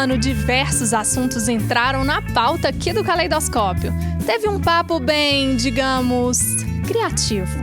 ano, diversos assuntos entraram na pauta aqui do Caleidoscópio. Teve um papo bem, digamos, criativo.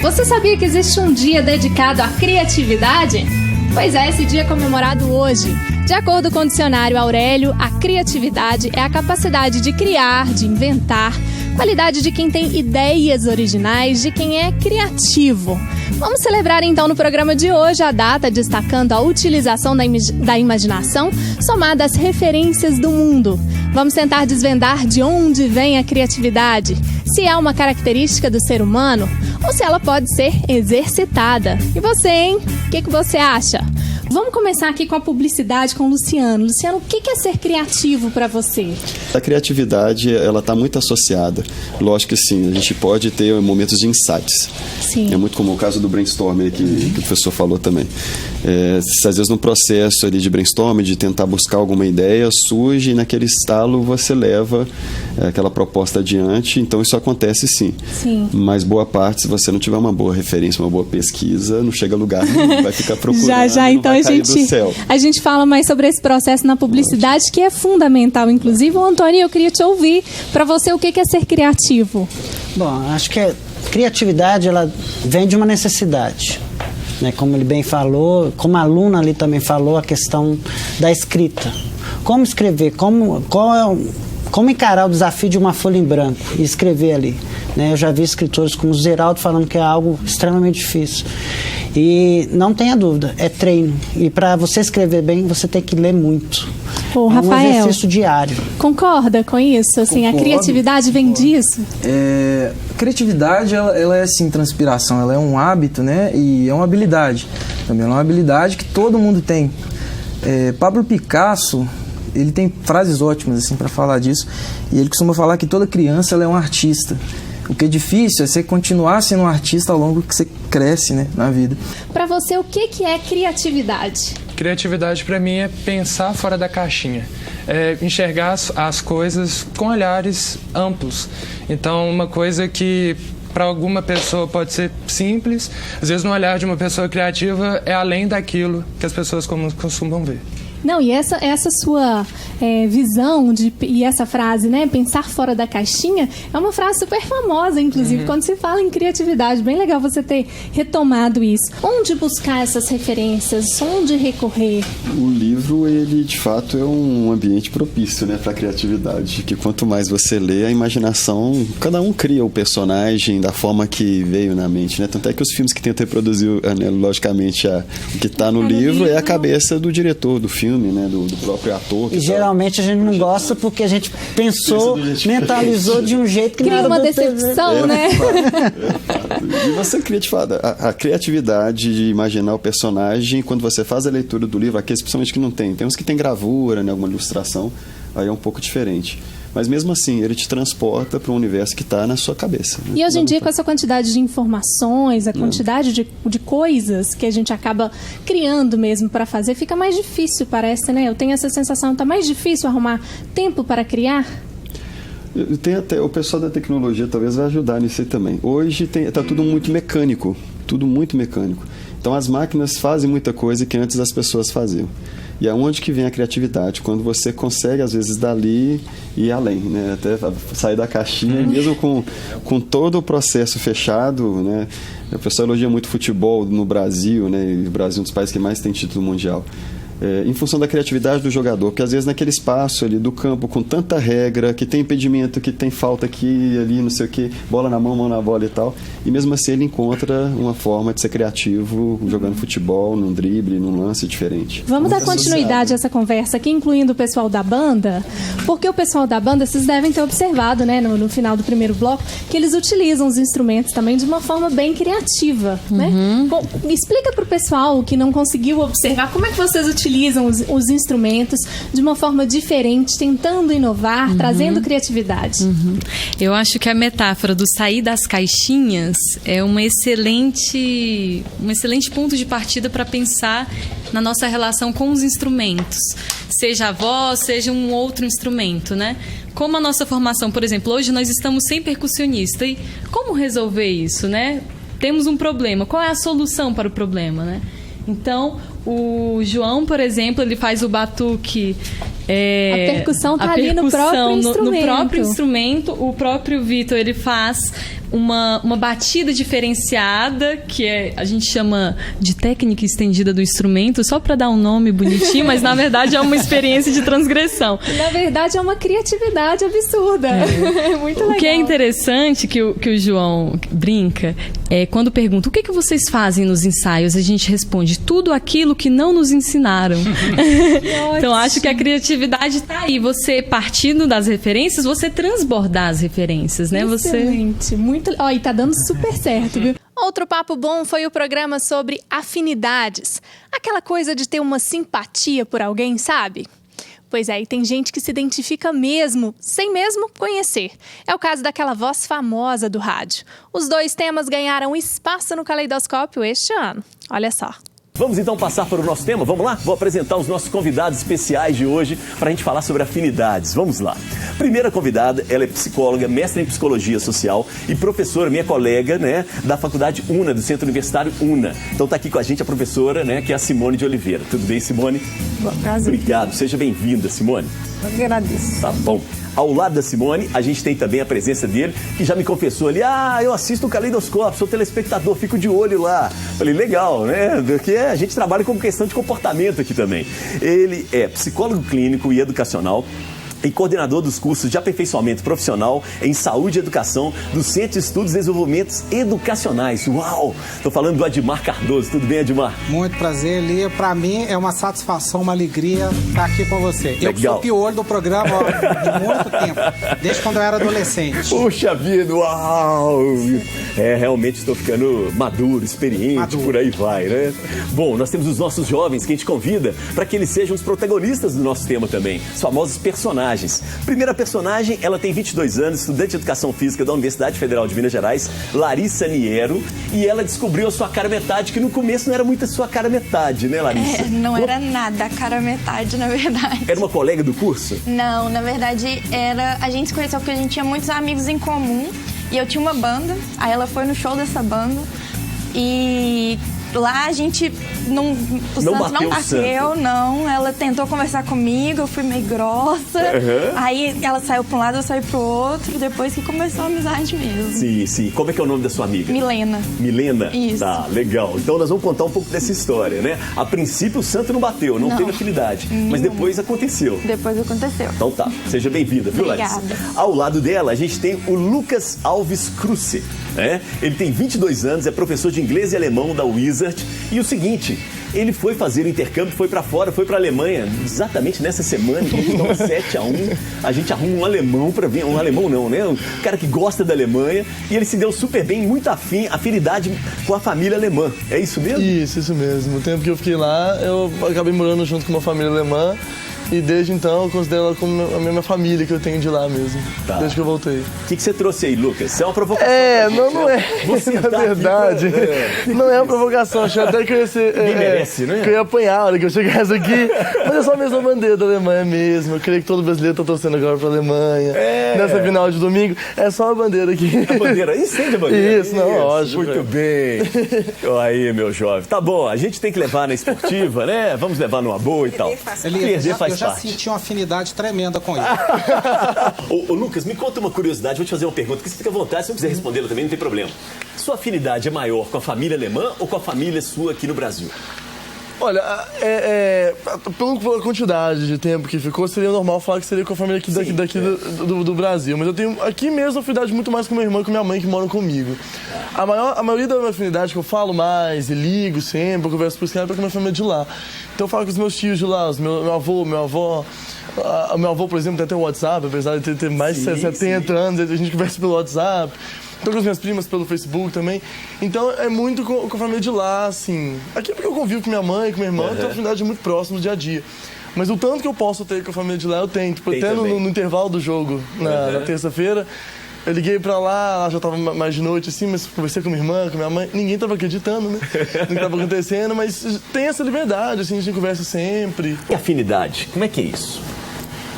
Você sabia que existe um dia dedicado à criatividade? Pois é, esse dia é comemorado hoje. De acordo com o dicionário Aurélio, a criatividade é a capacidade de criar, de inventar, qualidade de quem tem ideias originais, de quem é criativo. Vamos celebrar então no programa de hoje a data destacando a utilização da imaginação somada às referências do mundo. Vamos tentar desvendar de onde vem a criatividade, se é uma característica do ser humano ou se ela pode ser exercitada. E você, hein? O que você acha? Vamos começar aqui com a publicidade com o Luciano. Luciano, o que é ser criativo para você? A criatividade, ela está muito associada. Lógico que sim, a gente pode ter momentos de insights. Sim. É muito comum o caso do brainstorming que o professor falou também. Às vezes no processo ali de brainstorming, de tentar buscar alguma ideia, surge e naquele estalo você leva aquela proposta adiante. Então isso acontece sim. Sim. Mas boa parte, se você não tiver uma boa referência, uma boa pesquisa, não chega a lugar nenhum, vai ficar procurando. Já, então a gente fala mais sobre esse processo na publicidade, que é fundamental, inclusive. Antônio, eu queria te ouvir. Para você, o que é ser criativo? Bom, acho que a criatividade, ela vem de uma necessidade, né? Como ele bem falou, como a aluna ali também falou, a questão da escrita. Como escrever, como encarar o desafio de uma folha em branco e escrever ali, né? Eu já vi escritores como o Zeraldo falando que é algo extremamente difícil. E não tenha dúvida, é treino. E para você escrever bem, você tem que ler muito. Ô, Rafael, um exercício diário. Concorda com isso? Assim, a criatividade vem disso? Criatividade, ela é assim, transpiração, ela é um hábito, né? E é uma habilidade. Também é uma habilidade que todo mundo tem. Pablo Picasso, ele tem frases ótimas assim para falar disso. E ele costuma falar que toda criança ela é um artista. O que é difícil é você continuar sendo um artista ao longo que você cresce, né, na vida. Para você, o que é criatividade? Criatividade para mim é pensar fora da caixinha, enxergar as coisas com olhares amplos. Então, uma coisa que para alguma pessoa pode ser simples, às vezes no olhar de uma pessoa criativa é além daquilo que as pessoas costumam ver. Não, e essa sua visão e essa frase, né, pensar fora da caixinha, é uma frase super famosa, inclusive, quando se fala em criatividade. Bem legal você ter retomado isso. Onde buscar essas referências? Onde recorrer? O livro, ele de fato é um ambiente propício, né, para a criatividade, que quanto mais você lê, a imaginação, cada um cria o personagem da forma que veio na mente, né? Tanto é que os filmes que tentam reproduzir, né, logicamente, o que está no livro é a cabeça do diretor do filme, né, do próprio ator. E geralmente a gente não gosta porque a gente pensou, mentalizou de um jeito que cria não era uma decepção, né? E você cria, de fato, a criatividade de imaginar o personagem, quando você faz a leitura do livro, aqueles principalmente que não tem uns que tem gravura, né, alguma ilustração, aí é um pouco diferente. Mas mesmo assim, ele te transporta para um universo que está na sua cabeça. Né? E hoje em dia, com essa quantidade de informações, a quantidade de coisas que a gente acaba criando mesmo para fazer, fica mais difícil, parece, né? Eu tenho essa sensação, está mais difícil arrumar tempo para criar? Tem até, o pessoal da tecnologia talvez vai ajudar nisso aí também. Hoje está tudo muito mecânico, Então as máquinas fazem muita coisa que antes as pessoas faziam. E aonde que vem a criatividade? Quando você consegue, às vezes, dali ir além, né? Até sair da caixinha, mesmo com todo o processo fechado, né? O pessoal elogia muito futebol no Brasil, né? E o Brasil é um dos países que mais tem título mundial. Em função da criatividade do jogador, porque às vezes naquele espaço ali do campo com tanta regra, que tem impedimento, que tem falta aqui, ali, não sei o que, bola na mão na bola e tal, e mesmo assim ele encontra uma forma de ser criativo jogando futebol, num drible, num lance diferente. Vamos dar continuidade a essa conversa aqui, incluindo o pessoal da banda, porque o pessoal da banda, vocês devem ter observado, né, no final do primeiro bloco, que eles utilizam os instrumentos também de uma forma bem criativa, né? Bom, explica para o pessoal que não conseguiu observar como é que vocês utilizam os instrumentos de uma forma diferente, tentando inovar, trazendo criatividade. Eu acho que a metáfora do sair das caixinhas é um excelente ponto de partida para pensar na nossa relação com os instrumentos, seja a voz, seja um outro instrumento, né? Como a nossa formação, por exemplo, hoje nós estamos sem percussionista, e como resolver isso, né? Temos um problema, qual é a solução para o problema, né? Então, o João, por exemplo, ele faz o batuque... A percussão está ali no próprio instrumento. No próprio instrumento. O próprio Vitor, ele faz uma batida diferenciada, que a gente chama de técnica estendida do instrumento, só para dar um nome bonitinho, mas na verdade é uma experiência de transgressão. Na verdade é uma criatividade absurda. É muito legal. O que é interessante, que o João brinca, é quando pergunta o que vocês fazem nos ensaios, a gente responde tudo aquilo que não nos ensinaram. Então acho que a criatividade está aí. Você, partindo das referências, você transbordar as referências, né? Excelente. Muito... Ó, e tá dando super certo, viu? Outro papo bom foi o programa sobre afinidades. Aquela coisa de ter uma simpatia por alguém, sabe? Pois é, e tem gente que se identifica mesmo, sem mesmo conhecer. É o caso daquela voz famosa do rádio. Os 2 temas ganharam espaço no Caleidoscópio este ano. Olha só. Vamos então passar para o nosso tema? Vamos lá? Vou apresentar os nossos convidados especiais de hoje para a gente falar sobre afinidades. Vamos lá. Primeira convidada, ela é psicóloga, mestre em psicologia social e professora, minha colega, né, da Faculdade UNA, do Centro Universitário UNA. Então está aqui com a gente a professora, né, que é a Simone de Oliveira. Tudo bem, Simone? Bom, prazer. Obrigado. Seja bem-vinda, Simone. Eu agradeço. Tá bom. Ao lado da Simone, a gente tem também a presença dele, que já me confessou ali, eu assisto o Caleidoscópio, sou telespectador, fico de olho lá. Falei, legal, né? Porque a gente trabalha com questão de comportamento aqui também. Ele é psicólogo clínico e educacional, e coordenador dos cursos de aperfeiçoamento profissional em saúde e educação do Centro de Estudos e Desenvolvimentos Educacionais. Uau! Estou falando do Admar Cardoso. Tudo bem, Admar? Muito prazer, Lia. Para mim é uma satisfação, uma alegria estar aqui com você. Legal. Eu sou piolho do programa há muito tempo, desde quando eu era adolescente. Puxa vida, uau! Realmente estou ficando maduro, experiente, por aí vai, né? Bom, nós temos os nossos jovens que a gente convida para que eles sejam os protagonistas do nosso tema também, os famosos personagens. Primeira personagem, ela tem 22 anos, estudante de Educação Física da Universidade Federal de Minas Gerais, Larissa Niero, e ela descobriu a sua cara metade, que no começo não era muito a sua cara metade, né, Larissa? Não era nada a cara metade, na verdade. Era uma colega do curso? Não, na verdade, a gente se conheceu porque a gente tinha muitos amigos em comum, e eu tinha uma banda, aí ela foi no show dessa banda, e... lá a gente não bateu, não. Ela tentou conversar comigo, eu fui meio grossa. Aí ela saiu pra um lado, eu saí pro outro. Depois que começou a amizade mesmo. Sim, sim. Como é que é o nome da sua amiga? Milena. Milena? Isso. Tá, legal. Então nós vamos contar um pouco dessa história, né? A princípio o santo não bateu, não teve afinidade. Mas depois aconteceu. Depois aconteceu. Então tá. Seja bem-vinda, viu, Obrigada. Larissa? Ao lado dela, a gente tem o Lucas Alves Cruce, né? Ele tem 22 anos, é professor de inglês e alemão da Wizard. E o seguinte, ele foi fazer o intercâmbio, foi pra fora, foi pra Alemanha, exatamente nessa semana, então 7-1, a gente arruma um alemão pra vir, um alemão não, né? Um cara que gosta da Alemanha, e ele se deu super bem, muito afinidade com a família alemã. É isso mesmo? Isso mesmo. O tempo que eu fiquei lá, eu acabei morando junto com uma família alemã. E desde então eu considero ela como a minha família que eu tenho de lá mesmo, desde que eu voltei. O que você trouxe aí, Lucas? Isso é uma provocação. Não é. Você na verdade, não é uma provocação. Achei até que eu ia ser. merece, né? Que eu ia apanhar a hora que eu chegasse aqui. Mas é só a mesma bandeira da Alemanha mesmo. Eu creio que todo brasileiro tá torcendo agora pra Alemanha. Nessa final de domingo. É só a bandeira aqui. A bandeira? Incende a bandeira? Isso, não, lógico. Muito bem. Aí, meu jovem. Tá bom, a gente tem que levar na esportiva, né? Vamos levar numa boa e tal. Perder faz Eu já senti uma afinidade tremenda com ele. Ô, Lucas, me conta uma curiosidade, vou te fazer uma pergunta, que você fica à vontade, se não quiser respondê-la também, não tem problema. Sua afinidade é maior com a família alemã ou com a família sua aqui no Brasil? Olha, pela quantidade de tempo que ficou, seria normal falar que seria com a família aqui do Brasil. Mas eu tenho aqui mesmo afinidade muito mais com minha irmã e com minha mãe que moram comigo. A maioria da minha afinidade que eu falo mais e ligo sempre, eu converso por Skype, é com a minha família de lá. Então eu falo com os meus tios de lá, meu avô, minha avó. O meu avô, por exemplo, tem até o WhatsApp, apesar de ter mais de 70 anos, a gente conversa pelo WhatsApp. Tô com as minhas primas pelo Facebook também. Então é muito com a família de lá, assim. Aqui é porque eu convivo com minha mãe, com minha irmã, tenho uma afinidade muito próxima no dia a dia. Mas o tanto que eu posso ter com a família de lá, eu tenho. Tipo, até no intervalo do jogo, na terça-feira, eu liguei pra lá, ela já tava mais de noite, assim, mas conversei com minha irmã, com minha mãe. Ninguém tava acreditando, né? No que tava acontecendo, mas tem essa liberdade, assim, a gente conversa sempre. E afinidade? Como é que é isso?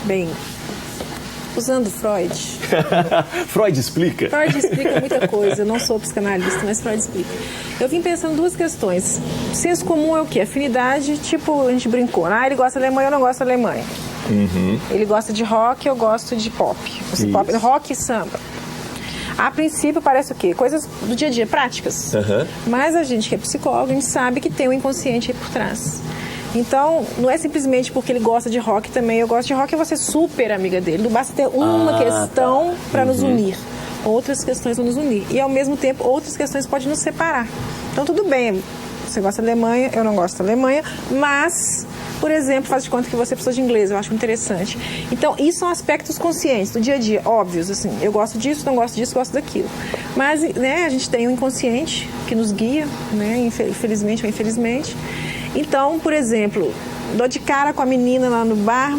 Bem, Usando Freud. Freud explica? Freud explica muita coisa. Eu não sou psicanalista, mas Freud explica. Eu vim pensando duas questões. Senso comum é o quê? Afinidade, tipo, a gente brincou. Ele gosta da Alemanha, eu não gosto da Alemanha. Ele gosta de rock, eu gosto de pop. Pop, rock e samba. A princípio parece o quê? Coisas do dia a dia, práticas. Mas a gente que é psicólogo, a gente sabe que tem um inconsciente aí por trás. Então, não é simplesmente porque ele gosta de rock também. Eu gosto de rock e você super amiga dele. Não basta ter uma questão para nos unir. Outras questões vão nos unir. E, ao mesmo tempo, outras questões podem nos separar. Então, tudo bem. Você gosta da Alemanha, eu não gosto da Alemanha. Mas, por exemplo, faz de conta que você precisa de inglês. Eu acho interessante. Então, isso são aspectos conscientes do dia a dia. Óbvios, assim. Eu gosto disso, não gosto disso, gosto daquilo. Mas, né, a gente tem um inconsciente que nos guia, né, infelizmente ou infelizmente. Então, por exemplo, dou de cara com a menina lá no bar.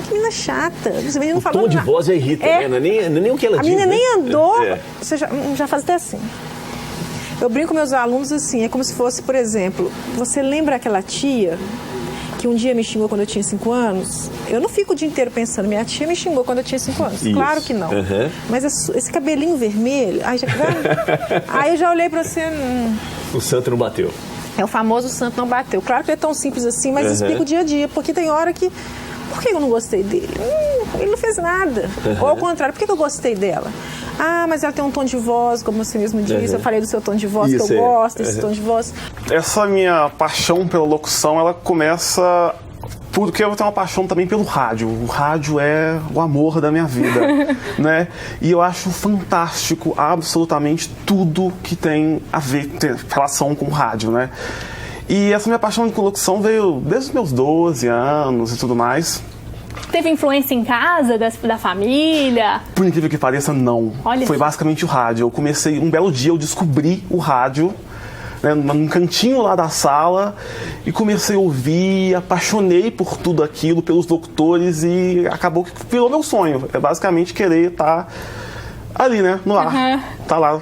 Que menina chata. Esse menino falou. O tom de voz já irrita, né? Não é nem o que ela diz. A menina nem andou. Você já faz até assim. Eu brinco com meus alunos assim. É como se fosse, por exemplo, você lembra aquela tia que um dia me xingou quando eu tinha 5 anos? Eu não fico o dia inteiro pensando, minha tia me xingou quando eu tinha 5 anos. Isso. Claro que não. Mas esse cabelinho vermelho. Aí eu já olhei pra você. O santo não bateu. É o famoso santo não bateu. Claro que é tão simples assim, mas explica o dia a dia. Porque tem hora que... Por que eu não gostei dele? Ele não fez nada. Ou ao contrário, por que eu gostei dela? Mas ela tem um tom de voz, como você mesmo disse. Eu falei do seu tom de voz, que eu gosto desse tom de voz. Essa minha paixão pela locução, ela começa... Porque eu tenho uma paixão também pelo rádio. O rádio é o amor da minha vida, né? E eu acho fantástico absolutamente tudo que tem a ver, tem relação com o rádio, né? E essa minha paixão com locução veio desde os meus 12 anos e tudo mais. Teve influência em casa, da família? Por incrível que pareça, não. Foi basicamente o rádio. Eu comecei, um belo dia eu descobri o rádio, né, num cantinho lá da sala, e comecei a ouvir, apaixonei por tudo aquilo, pelos locutores, e acabou que virou meu sonho. É basicamente querer estar ali, né, no ar. Tá lá,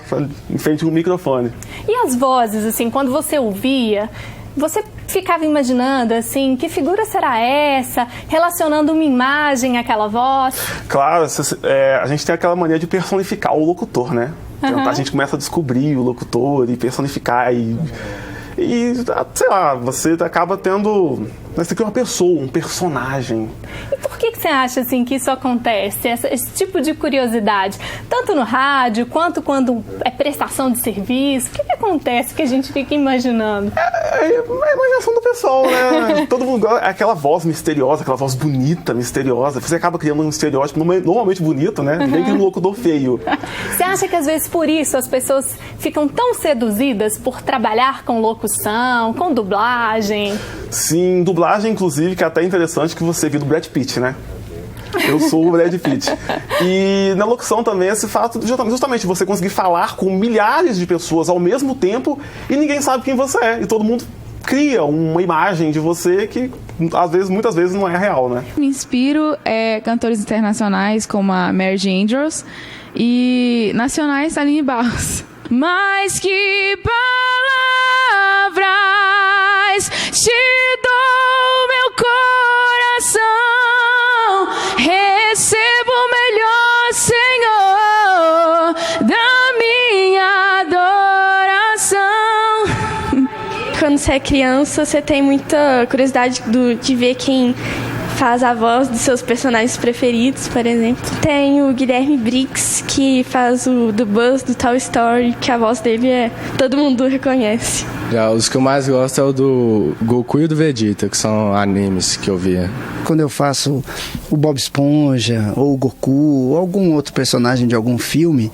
em frente ao microfone. E as vozes, assim, quando você ouvia, você ficava imaginando, assim, que figura será essa? Relacionando uma imagem àquela voz? Claro, a gente tem aquela mania de personificar o locutor, né? A gente começa a descobrir o locutor e personificar e sei lá, você acaba tendo... Você cria uma pessoa, um personagem. E por que você acha, assim, que isso acontece? Esse tipo de curiosidade, tanto no rádio, quanto quando é prestação de serviço? O que acontece que a gente fica imaginando? É a imaginação do pessoal, né? Todo mundo gosta, aquela voz misteriosa, aquela voz bonita, misteriosa. Você acaba criando um estereótipo normalmente bonito, né? Nem que um locutor feio. Você acha que às vezes por isso as pessoas ficam tão seduzidas por trabalhar com locução, com dublagem? Sim, dublagem, inclusive, que é até interessante que você viu do Brad Pitt, né? Eu sou o Brad Pitt. E na locução também esse fato de justamente você conseguir falar com milhares de pessoas ao mesmo tempo e ninguém sabe quem você é. E todo mundo cria uma imagem de você que muitas vezes não é real, né? Me inspiro cantores internacionais como a Mary J. Andrews e nacionais Aline Barros. Mas que palavras te dou meu coração, recebo o melhor, Senhor, da minha adoração. Quando você é criança, você tem muita curiosidade de ver quem faz a voz dos seus personagens preferidos, por exemplo. Tem o Guilherme Briggs, que faz o do Buzz do Toy Story, que a voz dele todo mundo reconhece. Já os que eu mais gosto é o do Goku e o do Vegeta, que são animes que eu via. Quando eu faço o Bob Esponja, ou o Goku, ou algum outro personagem de algum filme,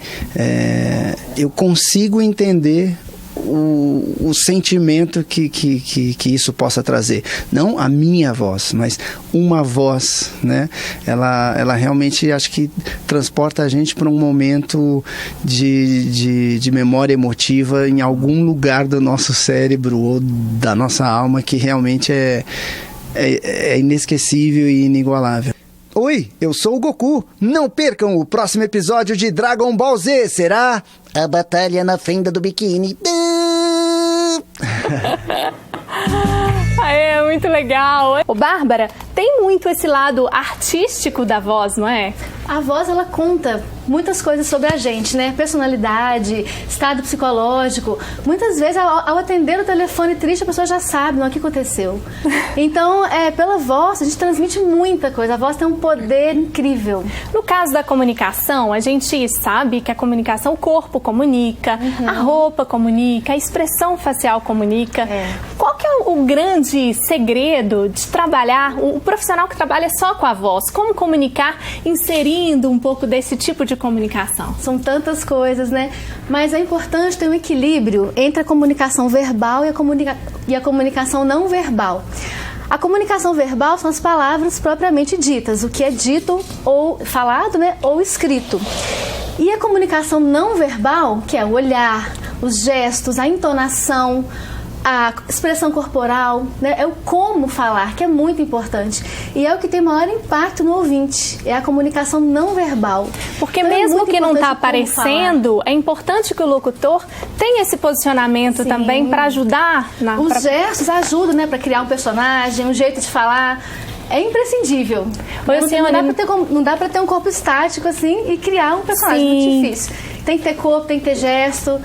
eu consigo entender o sentimento que isso possa trazer. Não a minha voz, mas uma voz, né? Ela realmente, acho que transporta a gente para um momento de memória emotiva em algum lugar do nosso cérebro ou da nossa alma que realmente é inesquecível e inigualável. Oi, eu sou o Goku. Não percam o próximo episódio de Dragon Ball Z. Será a batalha na fenda do biquíni. É muito legal. Ô, Bárbara, tem muito esse lado artístico da voz, não é? A voz, ela conta muitas coisas sobre a gente, né? Personalidade, estado psicológico. Muitas vezes, ao atender o telefone triste, a pessoa já sabe o que aconteceu. Então, pela voz, a gente transmite muita coisa. A voz tem um poder incrível. No caso da comunicação, a gente sabe que a comunicação, o corpo comunica, a roupa comunica, a expressão facial comunica. Qual que é o grande segredo de trabalhar, o profissional que trabalha só com a voz? Como comunicar, inserindo um pouco desse tipo de comunicação? São tantas coisas, né? Mas é importante ter um equilíbrio entre a comunicação verbal e a comunicação não verbal. A comunicação verbal são as palavras propriamente ditas, o que é dito ou falado, né, ou escrito. E a comunicação não verbal, que é o olhar, os gestos, a entonação, a expressão corporal, né? É o como falar, que é muito importante. E é o que tem maior impacto no ouvinte, é a comunicação não verbal. Porque então, mesmo que não está aparecendo, é importante que o locutor tenha esse posicionamento também para ajudar. Os gestos ajudam, né, para criar um personagem, um jeito de falar. É imprescindível. Não dá para ter um corpo estático assim e criar um personagem. Muito difícil. Tem que ter corpo, tem que ter gesto.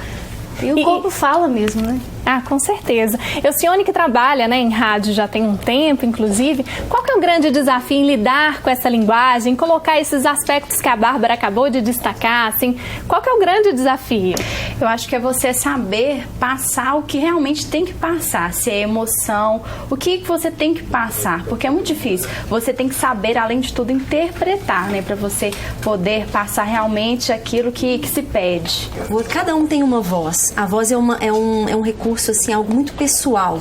E o corpo fala mesmo, né? Ah, com certeza. Elcione, que trabalha, né, em rádio já tem um tempo, inclusive, qual que é o grande desafio em lidar com essa linguagem, colocar esses aspectos que a Bárbara acabou de destacar, assim, qual que é o grande desafio? Eu acho que é você saber passar o que realmente tem que passar, se é emoção, o que você tem que passar, porque é muito difícil. Você tem que saber, além de tudo, interpretar, né, para você poder passar realmente aquilo que se pede. Cada um tem uma voz. A voz é um recurso, assim, algo muito pessoal,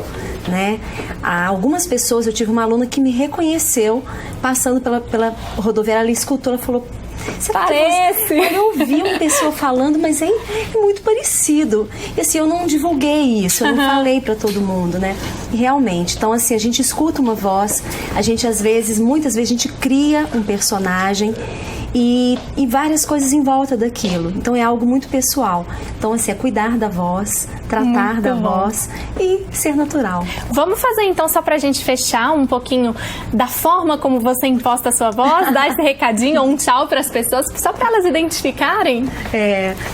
né? Algumas pessoas, eu tive uma aluna que me reconheceu passando pela rodoviária, ela escutou, ela falou: parece! Eu ouvi uma pessoa falando, mas é muito parecido. E assim, eu não divulguei isso, eu não falei pra todo mundo, né? E realmente, então assim, a gente escuta uma voz, a gente muitas vezes a gente cria um personagem e várias coisas em volta daquilo. Então é algo muito pessoal. Então assim, é cuidar da voz, tratar da voz e ser natural. Vamos fazer então, só pra gente fechar um pouquinho da forma como você imposta a sua voz, dar esse recadinho ou um tchau para as pessoas, só para elas identificarem.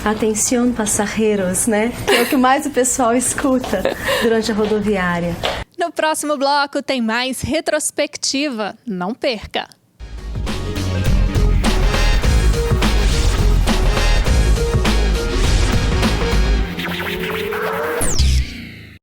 Atenção passageiros, né? Que é o que mais o pessoal escuta durante a rodoviária. No próximo bloco tem mais retrospectiva. Não perca!